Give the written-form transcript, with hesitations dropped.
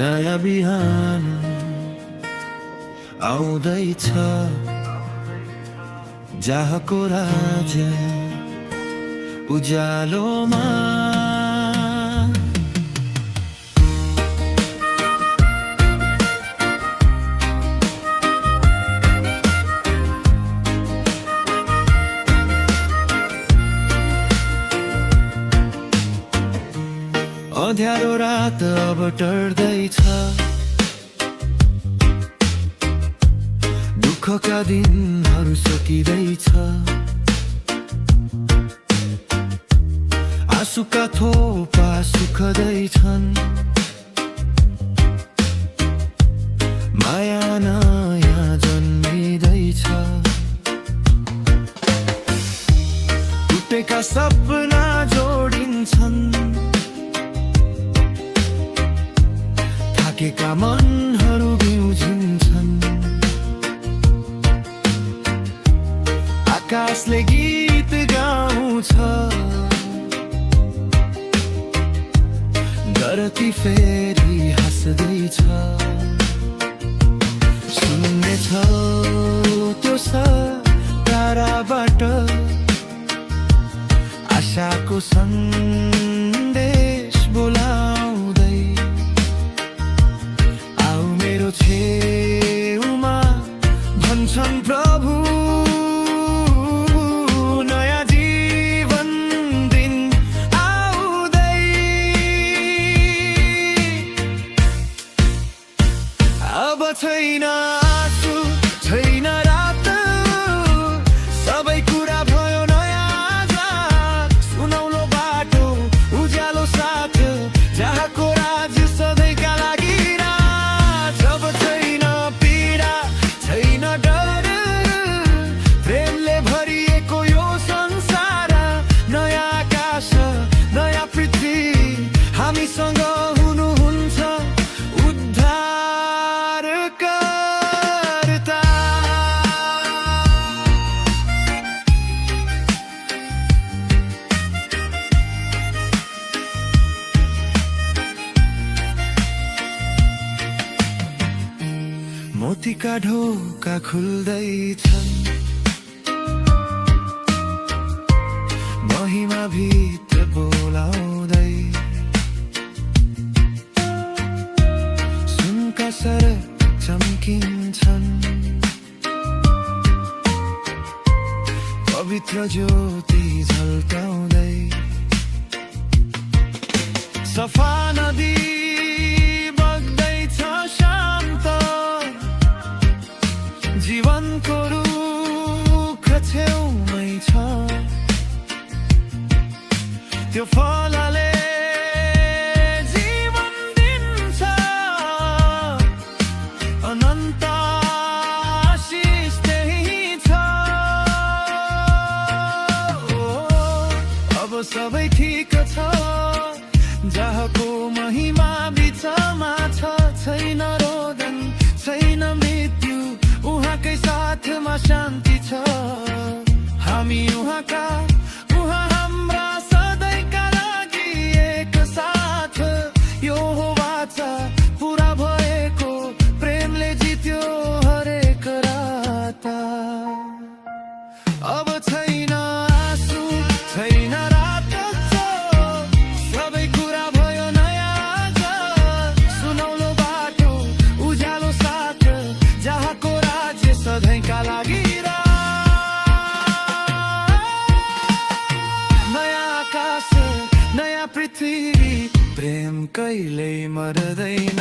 नयाँ बिहान आउँदैछ, जहाँको राज्य उज्यालोमा। अँध्यारो रात अब टर्दैछ, दुःखका दिनहरू सकिँदैछ, आँसुका थोपा सुक्दैछन्, माया नयाँ जन्मिँदैछ, टुटेका सपना जोडिन्छन्, थाकेका मनहरू बिउजिन्छन्, आकाशले गीत गाउँछ, धरती फेरि हाँस्दैछ। सुन्नेछौ त्यो ताराबाट आशाको सन्देश बोलाउँदै, आऊ मेरो छेउमा भन्छन् प्रभु, नयाँ जीवन दिन आउँदै। अब छैन आँसु, छैन रात, सबै कुरा भयो नयाँ आजाद, सुनौलो बाटो उज्यालो साथ, जहाँको राज्य सधैँका लागि राज। अब छैन पीडा, छैन डर, प्रेमले भरिएको यो संसार, नयाँ आकाश नयाँ पृथ्वी हामीसँग हुनुहुन्छ उद्धारकर्ता। मोतीका ढोका खुल्दैछन्, महिमा भित्र बोलाउँदै, सुनका सरक चम्किन्छन्, पवित्र ज्योति झल्काउँदै, सफा नदी बग्दैछ शान्त, जीवनको रुख छेउमै छ, त्यो फलले जीवन दिन्छ, अनन्त आशिष त्यही छ। अब सबै ठिक छ, जहाँको महिमा बिचमा छ, छैन रोदन, छैन मृत्यु, उहाँकै साथमा शान्ति छ। हामी उहाँका, उहाँ हाम्रा सधैँका लागि एक साथ, यो हो वाचा पुरा भएको, प्रेमले जित्यो हरेक रात। अब छैन आँसु, छैन रात, सबै कुरा भयो नयाँ आजाद, सुनौलो बाटो उज्यालो साथ, जहाँको राज्य सधैँका लागि नयाँ आकाश नयाँ पृथ्वी, प्रेम कहिल्यै मर्दैन।